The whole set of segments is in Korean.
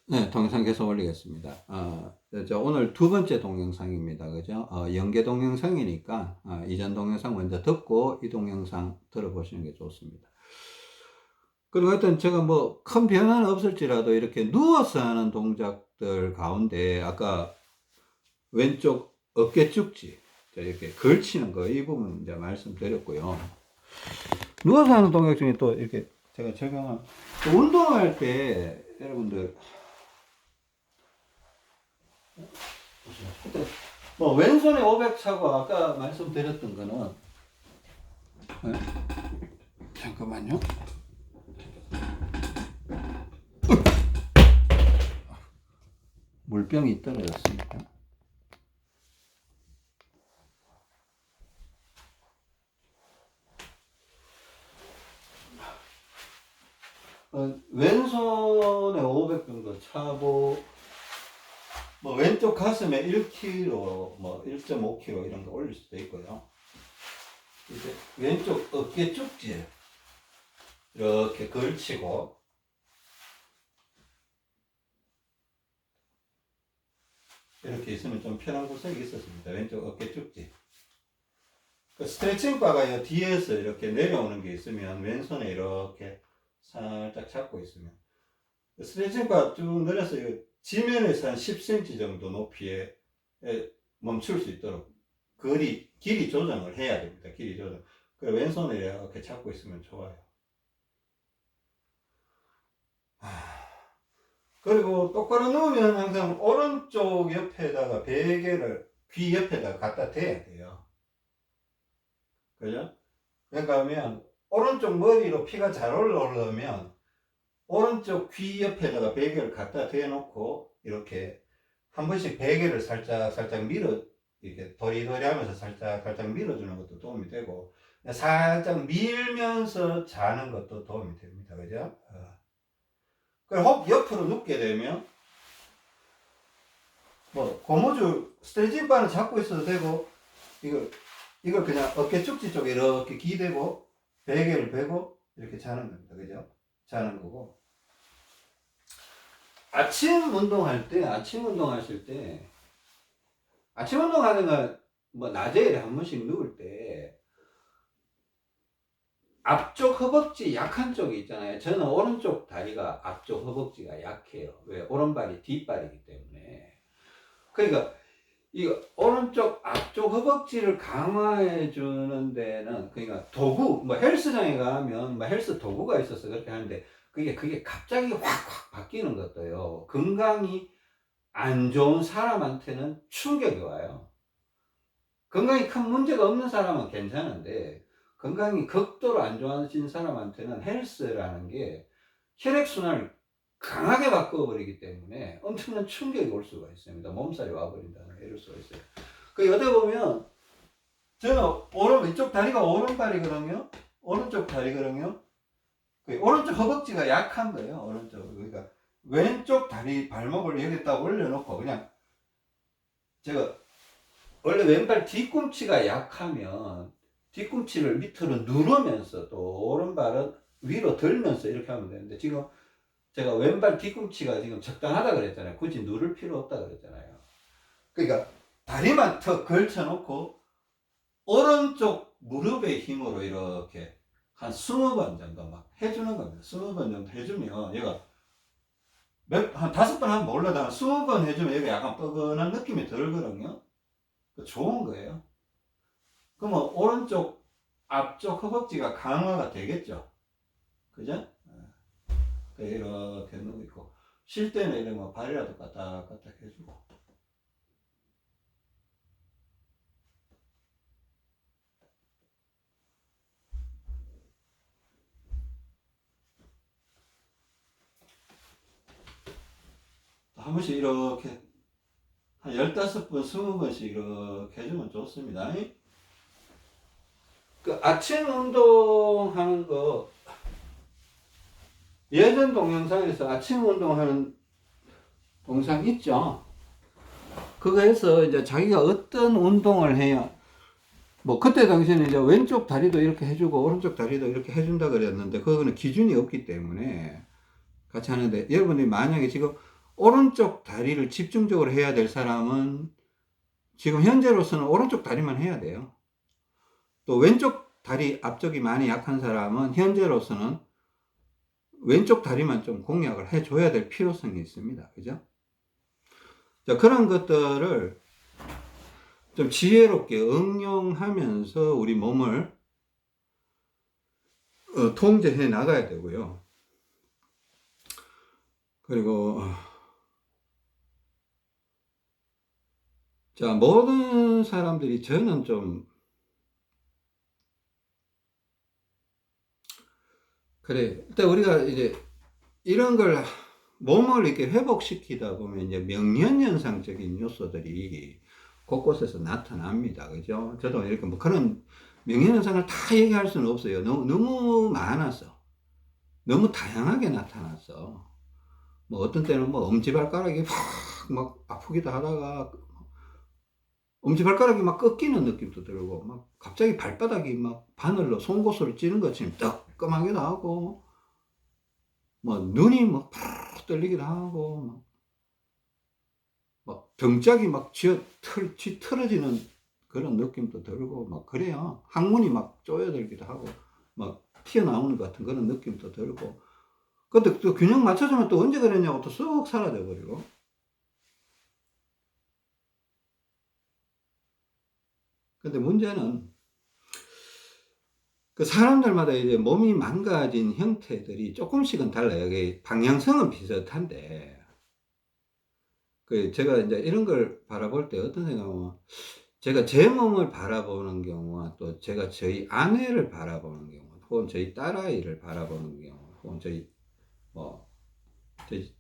네, 동영상 계속 올리겠습니다. 오늘 두 번째 동영상입니다. 그죠? 연계 동영상이니까, 이전 동영상 먼저 듣고 이 동영상 들어보시는 게 좋습니다. 그리고 하여튼 제가 뭐 큰 변화는 없을지라도 이렇게 누워서 하는 동작들 가운데 아까 왼쪽 어깨 쭉지, 이렇게 걸치는 거, 이 부분 이제 말씀드렸고요. 누워서 하는 동작 중에 또 이렇게 제가 적용한, 운동할 때 여러분들, 뭐 왼손에 500 차고 아까 말씀드렸던 거는 네? 잠깐만요. 물병이 떨어졌습니다. 왼손에 500 정도 차고 뭐 왼쪽 가슴에 1kg, 뭐 1.5kg 이런 거 올릴 수도 있고요. 이제 왼쪽 어깨 쪽지에 이렇게 걸치고 이렇게 있으면 좀 편한 구석이 있었습니다. 왼쪽 어깨 쪽지. 그 스트레칭 바가 뒤에서 이렇게 내려오는 게 있으면 왼손에 이렇게 살짝 잡고 있으면 스트레칭 바 쭉 내려서 지면에서 한 10cm 정도 높이에 멈출 수 있도록 길이 조정을 해야 됩니다. 길이 조정. 그 왼손에 이렇게 잡고 있으면 좋아요. 그리고 똑바로 누우면 항상 오른쪽 옆에다가 베개를 귀 옆에다가 갖다 대야 돼요. 그죠? 그러니까 하면 오른쪽 머리로 피가 잘 올라오려면 오른쪽 귀 옆에다가 베개를 갖다 대놓고 이렇게 한 번씩 베개를 살짝 밀어, 이렇게 도리도리 하면서 살짝 밀어주는 것도 도움이 되고, 살짝 밀면서 자는 것도 도움이 됩니다. 그죠? 그리고 혹 옆으로 눕게 되면 뭐 고무줄 스트레칭 바는 잡고 있어도 되고, 이걸 그냥 어깨 축지 쪽에 이렇게 기대고 베개를 베고 이렇게 자는 겁니다. 그죠? 자는 거고, 아침 운동하실 때 아침 운동하는 건 뭐 낮에 한 번씩 누울 때 앞쪽 허벅지 약한 쪽이 있잖아요. 저는 오른쪽 다리가 앞쪽 허벅지가 약해요. 왜? 오른발이 뒷발이기 때문에. 그러니까 이 오른쪽 앞쪽 허벅지를 강화해 주는 데는, 그러니까 도구, 뭐 헬스장에 가면 뭐 헬스 도구가 있어서 그렇게 하는데 그게 갑자기 확 바뀌는 것도요. 건강이 안 좋은 사람한테는 충격이 와요. 건강이 큰 문제가 없는 사람은 괜찮은데 건강이 극도로 안 좋아진 사람한테는 헬스라는 게 혈액순환을 강하게 바꿔버리기 때문에 엄청난 충격이 올 수가 있습니다. 몸살이 와버린다는, 이럴 수가 있어요. 그 여기 보면 저는 왼쪽 다리가 오른발이거든요. 오른쪽 다리거든요. 오른쪽 허벅지가 약한 거예요. 오른쪽. 그러니까 왼쪽 다리 발목을 여기다 올려놓고 그냥, 제가 원래 왼발 뒤꿈치가 약하면 뒤꿈치를 밑으로 누르면서 또 오른발은 위로 들면서 이렇게 하면 되는데, 지금 제가 왼발 뒤꿈치가 지금 적당하다 그랬잖아요. 굳이 누를 필요 없다 그랬잖아요. 그러니까 다리만 턱 걸쳐놓고 오른쪽 무릎의 힘으로 이렇게 한 20번 정도 막 해주는 겁니다. 20번 정도 해주면 얘가 한 5번 하면 올라다가 20번 해주면 얘가 약간 뻐근한 느낌이 들거든요. 좋은 거예요. 그러면 오른쪽 앞쪽 허벅지가 강화가 되겠죠. 그죠? 이렇게 누워 있고, 쉴 때는 이렇게 뭐 발이라도 까딱까딱 해주고. 한 번씩 이렇게 한 15번, 20번씩 이렇게 해주면 좋습니다. 그 아침 운동하는 거, 예전 동영상에서 아침 운동하는 동영상 있죠? 그거에서 이제 자기가 어떤 운동을 해야, 뭐 그때 당시에는 이제 왼쪽 다리도 이렇게 해주고 오른쪽 다리도 이렇게 해준다 그랬는데 그거는 기준이 없기 때문에 같이 하는데, 여러분이 만약에 지금 오른쪽 다리를 집중적으로 해야 될 사람은 지금 현재로서는 오른쪽 다리만 해야 돼요. 또 왼쪽 다리 앞쪽이 많이 약한 사람은 현재로서는 왼쪽 다리만 좀 공략을 해줘야 될 필요성이 있습니다. 그죠? 자, 그런 것들을 좀 지혜롭게 응용하면서 우리 몸을 통제해 나가야 되고요. 그리고 자, 모든 사람들이 저는 좀 그래. 일단 우리가 이제 이런 걸 몸을 이렇게 회복시키다 보면 이제 명령현상적인 요소들이 곳곳에서 나타납니다. 그죠? 저도 이렇게 뭐 그런 명령현상을 다 얘기할 수는 없어요. 너무 많아서. 너무 다양하게 나타났어. 뭐 어떤 때는 뭐 엄지발가락이 막 아프기도 하다가 엄지발가락이 막 꺾이는 느낌도 들고 막 갑자기 발바닥이 막 바늘로 송곳으로 찌는 것처럼 뜨끔하기도 하고 뭐 눈이 막 푸르르 떨리기도 하고 막 병짝이 막 틀어지는 그런 느낌도 들고 막 그래요. 항문이 막 쪼여들기도 하고 막 튀어나오는 것 같은 그런 느낌도 들고 근데 또 균형 맞춰주면 또 언제 그랬냐고 또 쏙 사라져 버리고 근데 문제는 그 사람들마다 이제 몸이 망가진 형태들이 조금씩은 달라요. 이게 방향성은 비슷한데 그 제가 이제 이런 걸 바라볼 때 어떤 생각은 제가 제 몸을 바라보는 경우와 또 제가 저희 아내를 바라보는 경우 혹은 저희 딸아이를 바라보는 경우 혹은 저희 뭐 저희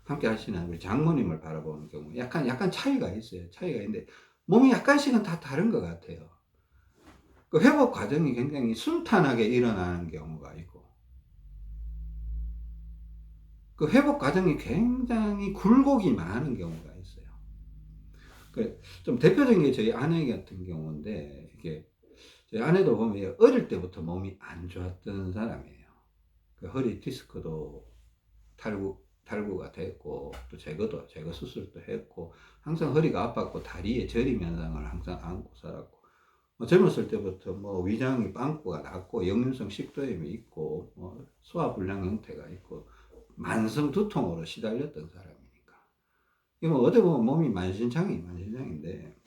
함께 하시는 우리 장모님을 바라보는 경우 약간 차이가 있어요. 차이가 있는데 몸이 약간씩은 다 다른 것 같아요. 그 회복 과정이 굉장히 순탄하게 일어나는 경우가 있고 그 회복 과정이 굉장히 굴곡이 많은 경우가 있어요. 좀 대표적인 게 저희 아내 같은 경우인데 이게 저희 아내도 보면 어릴 때부터 몸이 안 좋았던 사람이에요. 그 허리 디스크도 탈구가 됐고 또 제거 수술도 했고 항상 허리가 아팠고 다리에 저림 현상을 항상 안고 살았고 뭐 젊었을 때부터 뭐 위장이 빵꾸가 났고 역류성 식도염이 있고 뭐 소화불량 형태가 있고 만성 두통으로 시달렸던 사람이니까 이거 뭐 어떻게 보면 몸이 만신창인데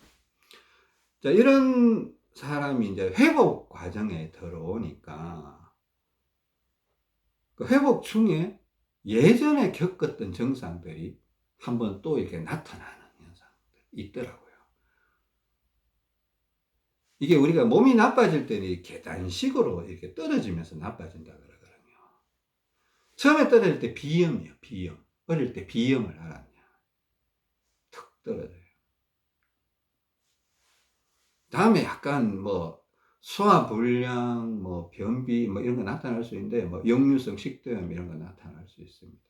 자 이런 사람이 이제 회복 과정에 들어오니까 그 회복 중에 예전에 겪었던 증상들이 한번 또 이렇게 나타나는 현상들이 있더라고요. 이게 우리가 몸이 나빠질 때는 계단식으로 이렇게 떨어지면서 나빠진다 그러거든요. 처음에 떨어질 때 비염이요, 비염. 어릴 때 비염을 알았냐. 툭 떨어져요. 다음에 약간 뭐 소화불량, 뭐 변비, 뭐 이런 거 나타날 수 있는데, 뭐 역류성 식도염 이런 거 나타날 수 있습니다.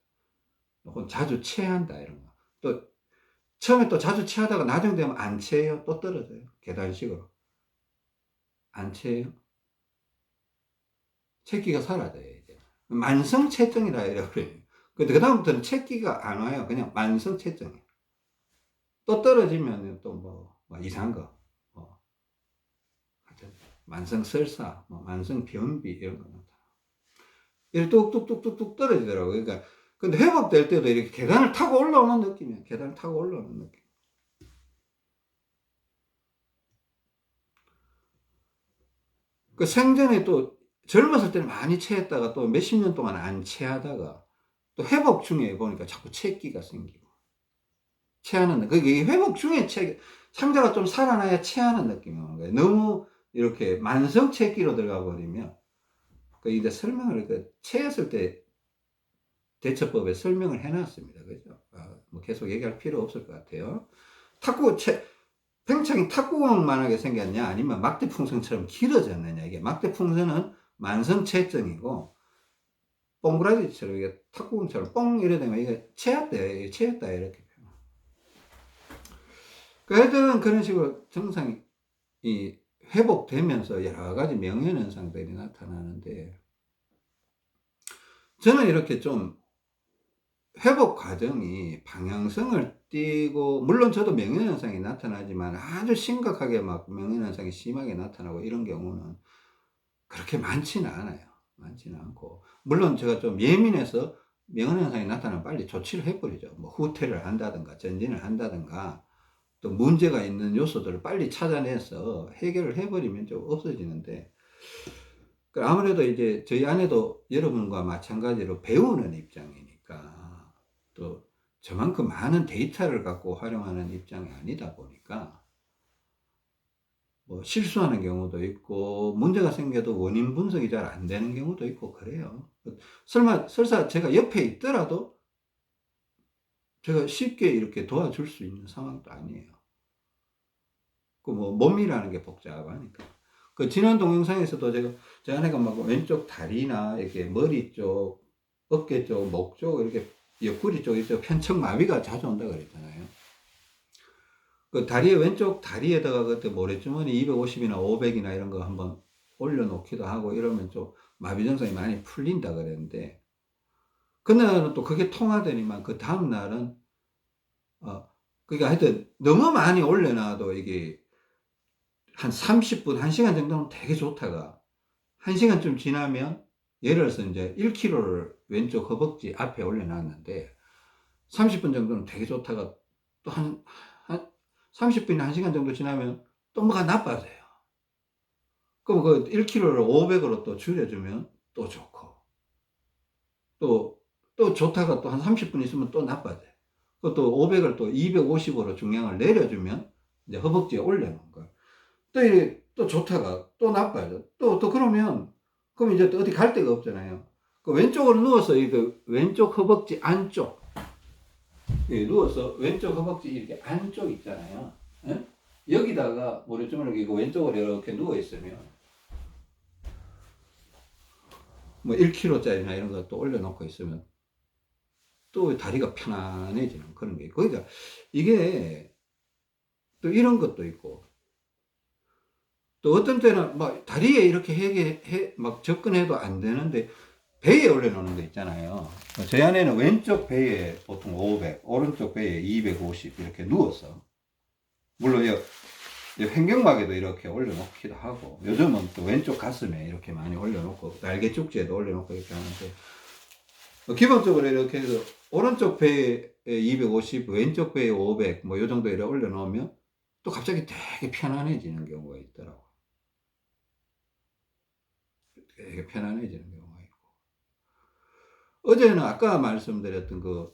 혹은 자주 체한다 이런 거. 또 처음에 또 자주 체하다가 나중 되면 안 체해요. 또 떨어져요. 계단식으로. 안 체해요. 체기가 사라져요, 이제. 만성체증이라 이래요. 근데 그다음부터는 체기가 안 와요. 그냥 만성체증이에요. 또 떨어지면 또 뭐 이상한 거. 뭐, 하여튼, 만성설사, 뭐 만성변비 이런 거 나타나. 이렇게 뚝뚝뚝뚝뚝 떨어지더라고요. 그러니까, 근데 회복될 때도 이렇게 계단을 타고 올라오는 느낌이에요. 계단을 타고 올라오는 느낌. 그 생전에 또 젊었을 때는 많이 체했다가 또 몇십 년 동안 안 체하다가 또 회복 중에 보니까 자꾸 체기가 생기고 체하는 그게 회복 중에 상자가 좀 살아나야 체하는 느낌이 오는 거예요. 너무 이렇게 만성 체기로 들어가 버리면 그 이제 설명을 그 체했을 때 대처법에 설명을 해놨습니다. 그죠? 뭐 계속 얘기할 필요 없을 것 같아요. 팽창이 탁구공만하게 생겼냐 아니면 막대풍선처럼 길어졌느냐 이게 막대풍선은 만성체증이고 뽕구라지처럼 이게 탁구공처럼 뽕 이래 되면 이게 체했다 이렇게 그 애들은 그런 식으로 증상이 회복되면서 여러 가지 명현현상들이 나타나는데 저는 이렇게 좀 회복 과정이 방향성을 띠고, 물론 저도 명현현상이 나타나지만 아주 심각하게 막 명현현상이 심하게 나타나고 이런 경우는 그렇게 많지는 않아요. 많지는 않고, 물론 제가 좀 예민해서 명현현상이 나타나면 빨리 조치를 해버리죠. 뭐 후퇴를 한다든가 전진을 한다든가, 또 문제가 있는 요소들을 빨리 찾아내서 해결을 해버리면 좀 없어지는데, 아무래도 이제 저희 아내도 여러분과 마찬가지로 배우는 입장이니까, 또 저만큼 많은 데이터를 갖고 활용하는 입장이 아니다 보니까 뭐 실수하는 경우도 있고, 문제가 생겨도 원인 분석이 잘 안 되는 경우도 있고 그래요. 설사 제가 옆에 있더라도 제가 쉽게 이렇게 도와줄 수 있는 상황도 아니에요. 그 뭐 몸이라는 게 복잡하니까. 그 지난 동영상에서도 제 아내가 막 왼쪽 다리나 이렇게 머리 쪽, 어깨 쪽, 목 쪽, 이렇게 옆구리 쪽, 이쪽 편척마비가 자주 온다 그랬잖아요. 그 다리에, 왼쪽 다리에다가 그때 모래주머니 250이나 500이나 이런 거 한번 올려놓기도 하고 이러면 좀 마비 증상이 많이 풀린다 그랬는데, 그날은 또 그게 통하더니만 그 다음날은, 그러니까 하여튼 너무 많이 올려놔도 이게 한 30분, 1시간 정도는 되게 좋다가, 1시간쯤 지나면, 예를 들어서 이제 1kg를 왼쪽 허벅지 앞에 올려놨는데, 30분 정도는 되게 좋다가, 또 한 30분이나 1시간 정도 지나면 또 뭐가 나빠져요. 그럼 그 1kg를 500으로 또 줄여주면 또 좋고, 또 좋다가 또 한 30분 있으면 또 나빠져요. 또 500을 또 250으로 중량을 내려주면 이제 허벅지에 올려놓은 거예요. 또 좋다가 또 나빠져. 또 그러면, 그럼 이제 또 어디 갈 데가 없잖아요. 그 왼쪽으로 누워서 그 왼쪽 허벅지 안쪽, 누워서 왼쪽 허벅지 이렇게 안쪽 있잖아요. 예? 여기다가 모래주머니를 끼고 왼쪽으로 이렇게 누워 있으면 뭐 1kg짜리나 이런 거 또 올려놓고 있으면 또 다리가 편안해지는 그런 게 있고, 그러니까 이게 또 이런 것도 있고, 또 어떤 때는 막 다리에 이렇게 막 접근해도 안 되는데 배에 올려놓는 거 있잖아요. 제 안에는 왼쪽 배에 보통 500, 오른쪽 배에 250 이렇게 누워서, 물론 횡격막에도 이렇게 올려놓기도 하고, 요즘은 또 왼쪽 가슴에 이렇게 많이 올려놓고 날개 쪽지에도 올려놓고 이렇게 하는데, 기본적으로 이렇게 해서 오른쪽 배에 250, 왼쪽 배에 500, 뭐 요 정도 이렇게 올려놓으면 또 갑자기 되게 편안해지는 경우가 있더라고. 되게 편안해지는 경우가 있고. 어제는 아까 말씀드렸던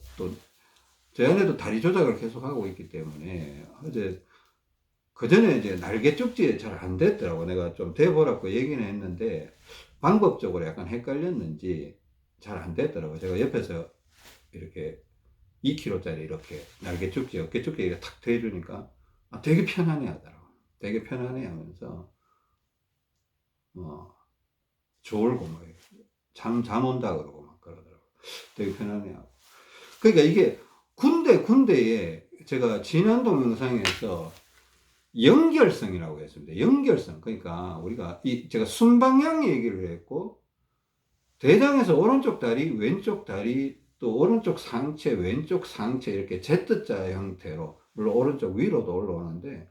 제 아내도 다리 조작을 계속 하고 있기 때문에, 어제, 그 전에 이제 날개 쪽지에 잘 안 됐더라고. 내가 좀 돼보라고 얘기는 했는데, 방법적으로 약간 헷갈렸는지 잘 안 됐더라고. 제가 옆에서 이렇게 2kg짜리 이렇게 날개 쪽지, 어깨 쪽지 이렇게 탁 대주니까 되게 편안해 하더라고. 되게 편안해 하면서, 졸고 막, 잠 온다 그러고 막 그러더라고. 되게 편안해 하고. 그러니까 이게 군데에 제가 지난 동영상에서 연결성이라고 했습니다. 연결성. 그러니까 우리가 제가 순방향 얘기를 했고, 대장에서 오른쪽 다리, 왼쪽 다리, 또 오른쪽 상체, 왼쪽 상체 이렇게 Z자 형태로, 물론 오른쪽 위로도 올라오는데,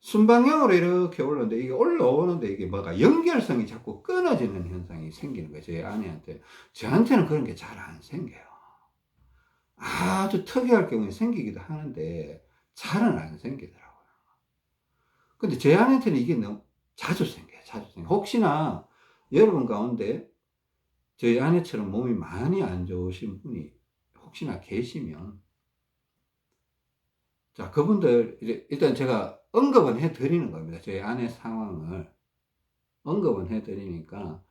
순방향으로 이렇게 올라오는데, 이게 올라오는데 이게 뭐가 연결성이 자꾸 끊어지는 현상이 생기는 거예요. 제 아내한테. 저한테는 그런 게 잘 안 생겨요. 아주 특이할 경우에 생기기도 하는데 잘은 안 생기더라고요. 근데 제 아내한테는 이게 너무 자주 생겨요. 자주 생겨요. 혹시나 여러분 가운데 저희 아내처럼 몸이 많이 안 좋으신 분이 혹시나 계시면, 자, 그분들 일단 제가 언급은 해 드리는 겁니다. 저희 아내 상황을 언급은 해 드리니까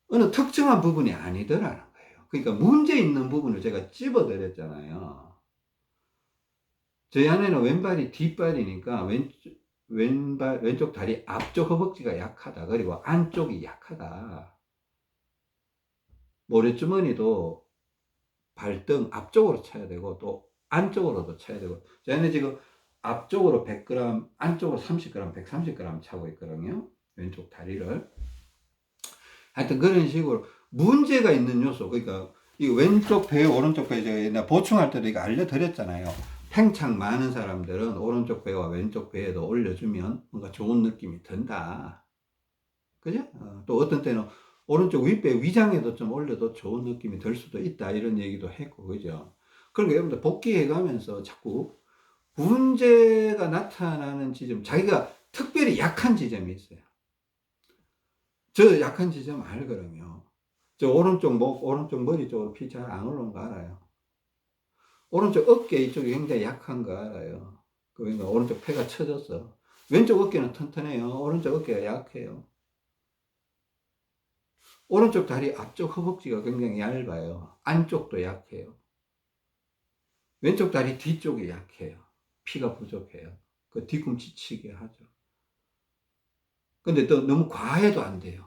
어느 특정한 부분이 아니더라는 거예요. 그러니까 문제 있는 부분을 제가 집어 드렸잖아요. 저희 아내는 왼발이 뒷발이니까 왼쪽 다리 앞쪽 허벅지가 약하다. 그리고 안쪽이 약하다. 모래주머니도 발등 앞쪽으로 쳐야 되고, 또 안쪽으로도 쳐야 되고, 저희는 지금 앞쪽으로 100g, 안쪽으로 30g, 130g 차고 있거든요. 왼쪽 다리를. 하여튼 그런 식으로 문제가 있는 요소, 그러니까 이 왼쪽 배, 오른쪽 배 제가 옛날 보충할 때도 이거 알려드렸잖아요. 팽창 많은 사람들은 오른쪽 배와 왼쪽 배에도 올려주면 뭔가 좋은 느낌이 든다. 그죠? 또 어떤 때는 오른쪽 윗배 위장에도 좀 올려도 좋은 느낌이 들 수도 있다. 이런 얘기도 했고, 그죠? 그러니까 여러분들 복귀해 가면서 자꾸 문제가 나타나는 지점, 자기가 특별히 약한 지점이 있어요. 저 약한 지점 알거든요. 저 오른쪽 목, 오른쪽 머리 쪽으로 피 잘 안 올라오는 거 알아요. 오른쪽 어깨 이쪽이 굉장히 약한 거 알아요. 그러니까 오른쪽 폐가 처졌어. 왼쪽 어깨는 튼튼해요. 오른쪽 어깨가 약해요. 오른쪽 다리 앞쪽 허벅지가 굉장히 얇아요. 안쪽도 약해요. 왼쪽 다리 뒤쪽이 약해요. 피가 부족해요. 그 뒤꿈치 치게 하죠. 근데 또 너무 과해도 안 돼요.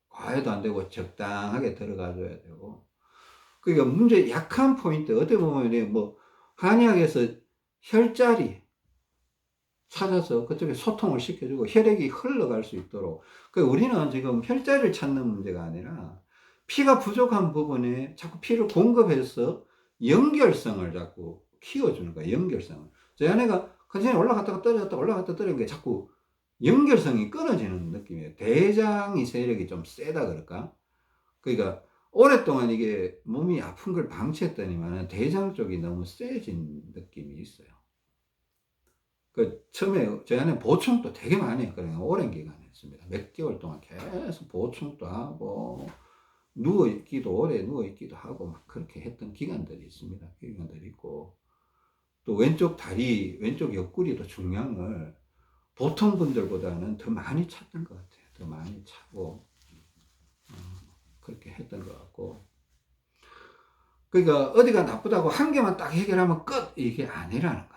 과해도 안 되고 적당하게 들어가줘야 되고. 그러니까 문제 약한 포인트, 어떻게 보면 뭐 한의학에서 혈자리 찾아서 그쪽에 소통을 시켜주고 혈액이 흘러갈 수 있도록. 그러니까 우리는 지금 혈자리를 찾는 문제가 아니라 피가 부족한 부분에 자꾸 피를 공급해서 연결성을 자꾸 키워주는 거야, 연결성을. 저 아내가 컨디션이 올라갔다가 떨어졌다 올라갔다 떨어진 게 자꾸 연결성이 끊어지는 느낌이에요. 대장이 세력이 좀 세다 그럴까? 그러니까 오랫동안 이게 몸이 아픈 걸 방치했더니만 대장 쪽이 너무 세진 느낌이 있어요. 그 처음에 저희 아내 보충도 되게 많이 했거든요. 오랜 기간 했습니다. 몇 개월 동안 계속 보충도 하고 누워있기도 오래 누워있기도 하고 막 그렇게 했던 기간들이 있습니다. 기간들이 있고 또 왼쪽 다리, 왼쪽 옆구리도 중량을 보통 분들보다는 더 많이 찼던 것 같아요. 더 많이 차고 그렇게 했던 것 같고. 그러니까 어디가 나쁘다고 한 개만 딱 해결하면 끝! 이게 아니라는 겁니다.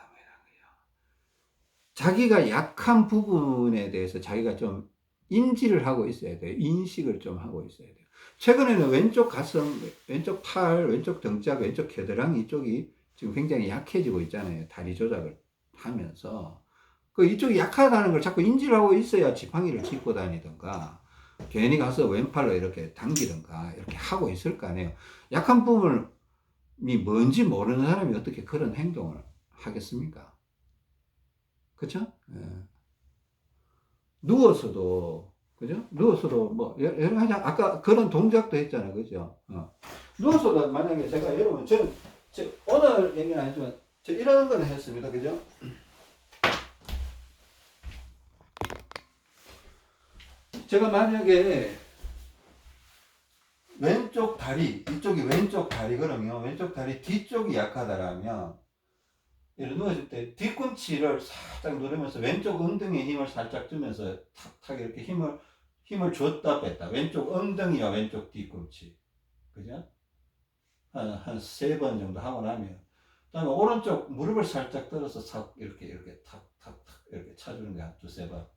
자기가 약한 부분에 대해서 자기가 좀 인지를 하고 있어야 돼요. 인식을 좀 하고 있어야 돼요. 최근에는 왼쪽 가슴, 왼쪽 팔, 왼쪽 등짝, 왼쪽 겨드랑이 이쪽이 지금 굉장히 약해지고 있잖아요. 다리 조작을 하면서. 그 이쪽이 약하다는 걸 자꾸 인지를 하고 있어야 지팡이를 짚고 다니든가 괜히 가서 왼팔로 이렇게 당기든가 이렇게 하고 있을 거 아니에요. 약한 부분이 뭔지 모르는 사람이 어떻게 그런 행동을 하겠습니까? 그쵸? 예. 누워서도, 그죠? 누워서도 뭐, 여러 가지, 아까 그런 동작도 했잖아요. 그죠? 누워서도 만약에 제가 여러분, 저 오늘 얘기는 아니지만, 저 이런 거는 했습니다. 그죠? 제가 만약에 왼쪽 다리, 이쪽이 왼쪽 다리 그러면 왼쪽 다리 뒤쪽이 약하다라면 이렇게 누워있을 때 뒤꿈치를 살짝 누르면서 왼쪽 엉덩이에 힘을 살짝 주면서 탁탁 이렇게 힘을 줬다 뺐다. 왼쪽 엉덩이와 왼쪽 뒤꿈치. 그죠? 한 세 번 정도 하고 나면. 그 다음에 오른쪽 무릎을 살짝 들어서 싹 이렇게 탁탁탁 이렇게 차주는 게 한 두세 번.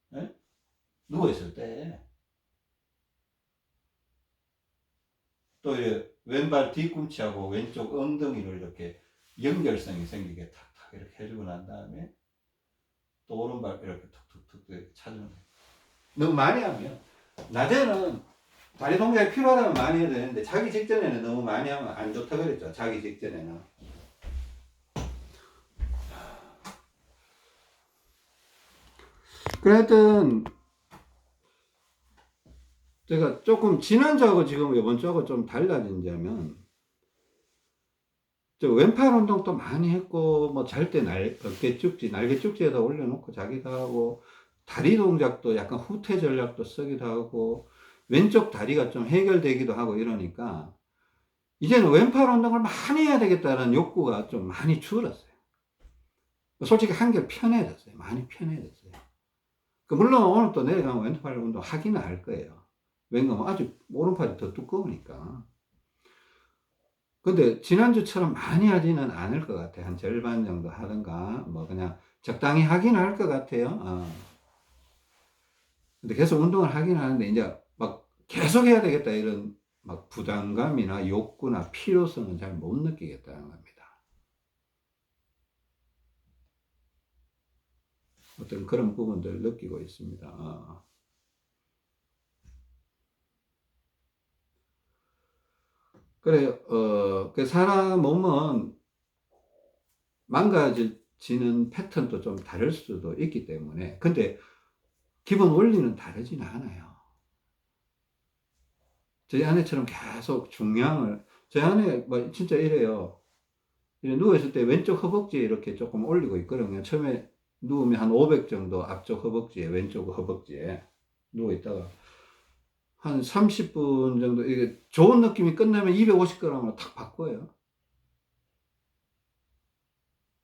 네? 누워있을 때. 또 왼발 뒤꿈치하고 왼쪽 엉덩이를 이렇게 연결성이 생기게 탁탁 이렇게 해주고 난 다음에 또 오른발 이렇게 툭툭툭 이렇게 차주는 거예요. 너무 많이 하면 낮에는 다리 동작이 필요하다면 많이 해도 되는데 자기 직전에는 너무 많이 하면 안 좋다 그랬죠. 자기 직전에는. 그랬던 제가 조금 지난주하고 지금 이번 주하고 좀 달라진 점은 저 왼팔 운동도 많이 했고 뭐 잘 때 어깨 쭉지 날개 쭉지에다 올려놓고 자기도 하고 다리 동작도 약간 후퇴 전략도 쓰기도 하고 왼쪽 다리가 좀 해결되기도 하고 이러니까 이제는 왼팔 운동을 많이 해야 되겠다는 욕구가 좀 많이 줄었어요. 솔직히 한결 편해졌어요. 많이 편해졌어요. 물론 오늘 또 내려가면 왼팔 운동 하기는 할 거예요. 왜냐면 아직 오른팔이 더 두꺼우니까. 근데 지난주처럼 많이 하지는 않을 것 같아요. 한 절반 정도 하든가, 뭐 그냥 적당히 하긴 할 것 같아요. 근데 계속 운동을 하긴 하는데, 이제 막 계속 해야 되겠다, 이런 막 부담감이나 욕구나 필요성은 잘 못 느끼겠다는 겁니다. 어떤 그런 부분들을 느끼고 있습니다. 그래, 그 사람 몸은 망가지는 패턴도 좀 다를 수도 있기 때문에. 근데 기본 원리는 다르지는 않아요. 저희 아내처럼 계속 중량을, 저희 아내 뭐 진짜 이래요. 이래 누워있을 때 왼쪽 허벅지에 이렇게 조금 올리고 있거든요. 처음에 누우면 한 500 정도 앞쪽 허벅지에, 왼쪽 허벅지에 누워있다가 한 30분 정도, 이게 좋은 느낌이 끝나면 250g으로 탁 바꿔요.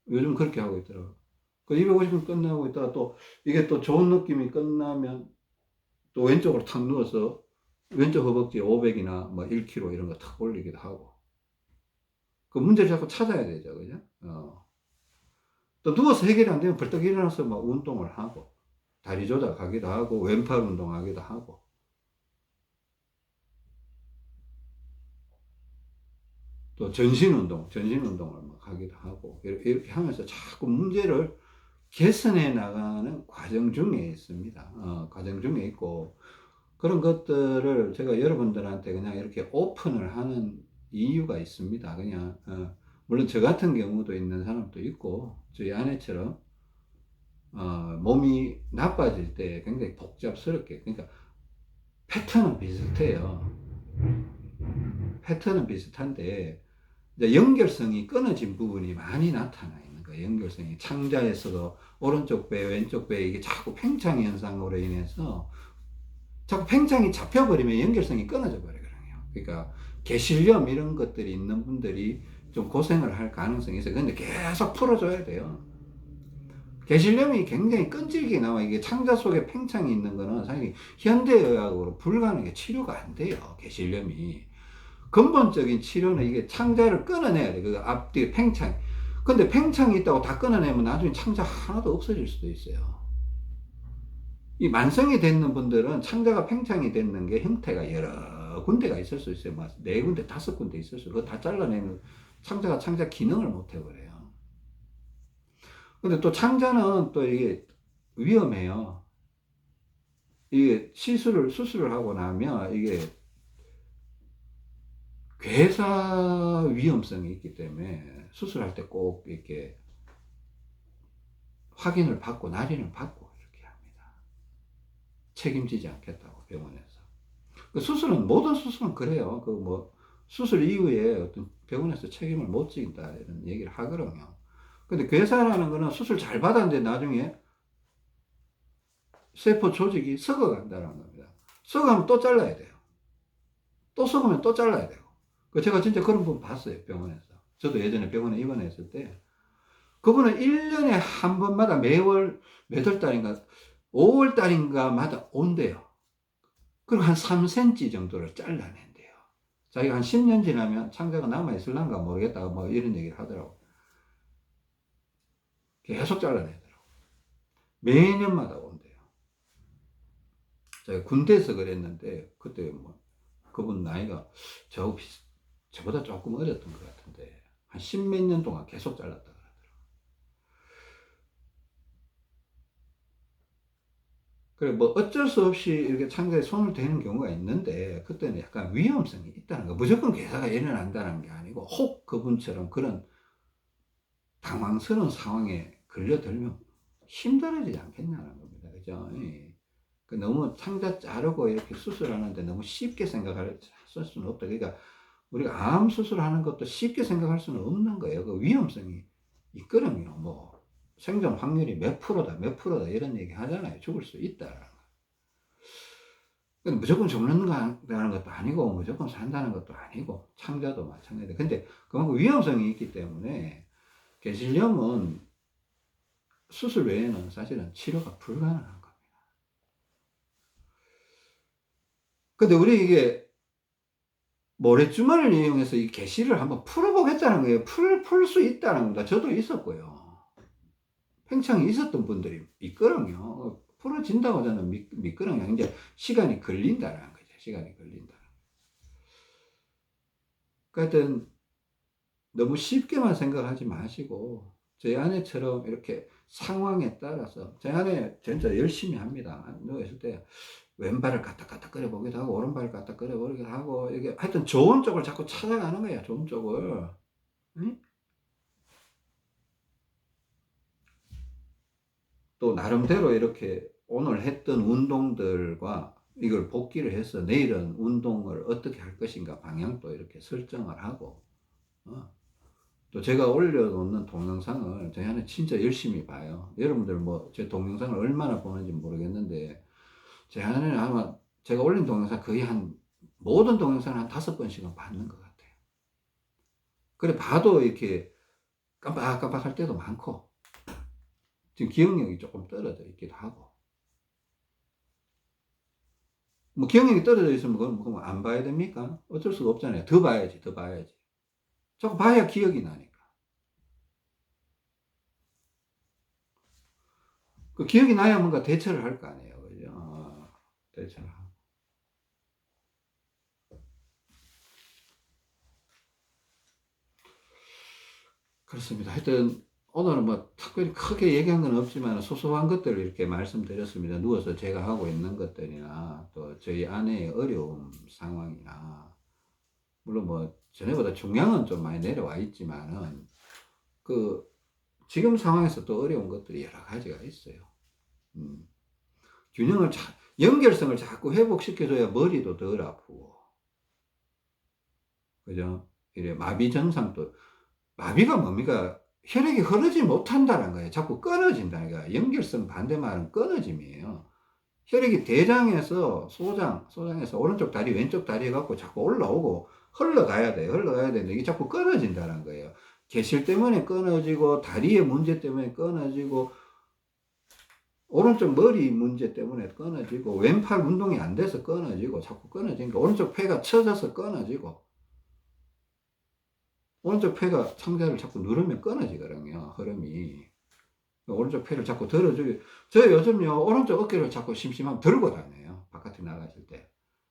요즘 그렇게 하고 있더라고요. 그 250분 끝나고 있다가 또 이게 또 좋은 느낌이 끝나면 또 왼쪽으로 탁 누워서 왼쪽 허벅지에 500이나 뭐 1kg 이런 거 탁 올리기도 하고. 그 문제를 자꾸 찾아야 되죠. 그죠? 또 누워서 해결이 안 되면 벌떡 일어나서 막 운동을 하고, 다리 조작하기도 하고, 왼팔 운동하기도 하고, 또 전신 운동을 막 하기도 하고, 이렇게 하면서 자꾸 문제를 개선해 나가는 과정 중에 있습니다. 과정 중에 있고, 그런 것들을 제가 여러분들한테 그냥 이렇게 오픈을 하는 이유가 있습니다. 그냥, 물론 저 같은 경우도 있는 사람도 있고, 저희 아내처럼, 몸이 나빠질 때 굉장히 복잡스럽게, 그러니까 패턴은 비슷해요. 패턴은 비슷한데, 이제 연결성이 끊어진 부분이 많이 나타나 있는 거예요. 연결성이. 창자에서도 오른쪽 배, 왼쪽 배, 이게 자꾸 팽창 현상으로 인해서 자꾸 팽창이 잡혀버리면 연결성이 끊어져 버리거든요. 그러니까 개실염 이런 것들이 있는 분들이 좀 고생을 할 가능성이 있어요. 근데 계속 풀어줘야 돼요. 개실염이 굉장히 끈질기게 나와. 이게 창자 속에 팽창이 있는 거는 사실 현대의학으로 불가능해. 치료가 안 돼요. 개실염이. 근본적인 치료는 이게 창자를 끊어내야 돼. 그 앞뒤 팽창. 근데 팽창이 있다고 다 끊어내면 나중에 창자 하나도 없어질 수도 있어요. 이 만성이 되는 분들은 창자가 팽창이 되는 게 형태가 여러 군데가 있을 수 있어요. 막 4군데, 5군데 있을 수 있어요. 그거 다 잘라내면 창자가 창자 기능을 못 해버려요. 근데 또 창자는 또 이게 위험해요. 이게 수술을 하고 나면 이게 괴사 위험성이 있기 때문에 수술할 때 꼭 이렇게 확인을 받고 날인을 받고 이렇게 합니다. 책임지지 않겠다고 병원에서. 그 수술은 모든 수술은 그래요. 그 뭐 수술 이후에 어떤 병원에서 책임을 못 지긴다 이런 얘기를 하거든요. 근데 괴사라는 거는 수술 잘 받았는데 나중에 세포 조직이 썩어간다는 겁니다. 썩으면 또 잘라야 돼요. 또 썩으면 또 잘라야 되고. 그 제가 진짜 그런 분 봤어요, 병원에서. 저도 예전에 병원에 입원했을 때 그분은 1년에 한 번마다 매월 몇 월 달인가 5월 달인가마다 온대요. 그리고 한 3cm 정도를 잘라낸대요. 자기가 한 10년 지나면 창자가 남아있을란가 모르겠다 뭐 이런 얘기를 하더라고. 계속 잘라내더라고. 매년마다 온대요. 제가 군대에서 그랬는데 그때 뭐 그분 나이가 저보다 조금 어렸던 것 같은데 한 10몇 년 동안 계속 잘랐다 그러더라고요. 그래 뭐 어쩔 수 없이 이렇게 창자에 손을 대는 경우가 있는데 그때는 약간 위험성이 있다는 거. 무조건 괴사가 일어난다는 게 아니고 혹 그분처럼 그런 당황스러운 상황에 걸려들면 힘들어지지 않겠냐는 겁니다. 그죠? 그 너무 창자 자르고 이렇게 수술하는데 너무 쉽게 생각할 수는 없다. 그러니까 우리가 암 수술하는 것도 쉽게 생각할 수는 없는 거예요. 그 위험성이 있거든요. 뭐 생존 확률이 몇 프로다, 몇 프로다 이런 얘기 하잖아요. 죽을 수 있다. 무조건 죽는다는 것도 아니고 무조건 산다는 것도 아니고 창자도 마찬가지다. 근데 그만큼 위험성이 있기 때문에 개실염은 수술 외에는 사실은 치료가 불가능한 겁니다. 근데 우리 이게 모래주머니를 이용해서 이 개시를 한번 풀어보겠다는 거예요. 풀 수 있다는 겁니다. 저도 있었고요. 팽창이 있었던 분들이 있거든요. 풀어진다고 저는 믿거든요. 이제 시간이 걸린다는 거죠. 시간이 걸린다. 하여튼 너무 쉽게만 생각하지 마시고 저희 아내처럼 이렇게 상황에 따라서 제 아내 진짜 열심히 합니다. 누워있을 때 왼발을 까딱까딱 끓여보기도 하고 오른발을 까딱 끓여보기도 하고 이게 하여튼 좋은 쪽을 자꾸 찾아가는 거야. 좋은 쪽을. 응? 또 나름대로 이렇게 오늘 했던 운동들과 이걸 복기를 해서 내일은 운동을 어떻게 할 것인가 방향도 이렇게 설정을 하고 또 제가 올려놓는 동영상을 저희는 진짜 열심히 봐요. 여러분들 뭐 제 동영상을 얼마나 보는지 모르겠는데 제 안에는 아마 제가 올린 동영상 거의 모든 동영상을 한 5번씩은 받는 것 같아요. 그래 봐도 이렇게 깜빡깜빡 할 때도 많고 지금 기억력이 조금 떨어져 있기도 하고 뭐 기억력이 떨어져 있으면 그건 안 봐야 됩니까? 어쩔 수가 없잖아요. 더 봐야지 더 봐야지. 자꾸 봐야 기억이 나니까. 그 기억이 나야 뭔가 대처를 할 거 아니에요. 그죠? 대처를 하고. 그렇습니다. 하여튼 오늘은 뭐 특별히 크게 얘기한 건 없지만 소소한 것들을 이렇게 말씀드렸습니다. 누워서 제가 하고 있는 것들이나 또 저희 아내의 어려움 상황이나 물론 뭐 전에보다 중량은 좀 많이 내려와 있지만은 그 지금 상황에서 또 어려운 것들이 여러 가지가 있어요. 균형을 연결성을 자꾸 회복시켜줘야 머리도 덜 아프고 그죠? 이래 마비 증상도 마비가 뭡니까? 혈액이 흐르지 못한다는 거예요. 자꾸 끊어진다는 거예요. 연결성 반대말은 끊어짐이에요. 혈액이 대장에서 소장에서 오른쪽 다리, 왼쪽 다리 해갖고 자꾸 올라오고 흘러가야 돼요. 흘러가야 되는데 이게 자꾸 끊어진다는 거예요. 개실 때문에 끊어지고, 다리의 문제 때문에 끊어지고, 오른쪽 머리 문제 때문에 끊어지고, 왼팔 운동이 안 돼서 끊어지고, 자꾸 끊어지니까 오른쪽 폐가 처져서 끊어지고, 오른쪽 폐가 창자를 자꾸 누르면 끊어지거든요. 흐름이. 오른쪽 폐를 자꾸 들어주기. 저 요즘요, 오른쪽 어깨를 자꾸 심심하면 들고 다녀요. 바깥에 나가실 때.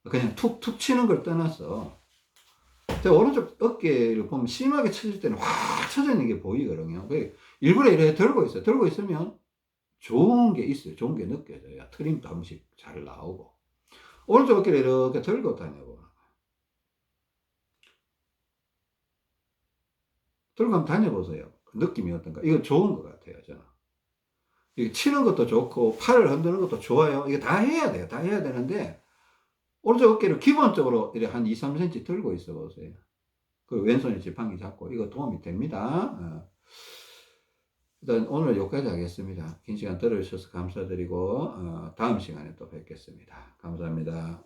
그냥 툭툭 치는 걸 떠나서. 제가 오른쪽 어깨를 보면 심하게 쳐질 때는 확 쳐져 있는 게 보이거든요. 일부러 이렇게 들고 있어요. 들고 있으면 좋은 게 있어요. 좋은 게 느껴져요. 트림도 한 번씩 잘 나오고. 오른쪽 어깨를 이렇게 들고 다녀보고. 들고 한번 다녀보세요. 느낌이 어떤가? 이거 좋은 것 같아요, 저는. 이게 치는 것도 좋고, 팔을 흔드는 것도 좋아요. 이게 다 해야 돼요. 다 해야 되는데, 오른쪽 어깨를 기본적으로 이렇게 한 2, 3cm 들고 있어 보세요. 그 왼손에 지팡이 잡고, 이거 도움이 됩니다. 일단 오늘 여기까지 하겠습니다. 긴 시간 들어주셔서 감사드리고, 다음 시간에 또 뵙겠습니다. 감사합니다.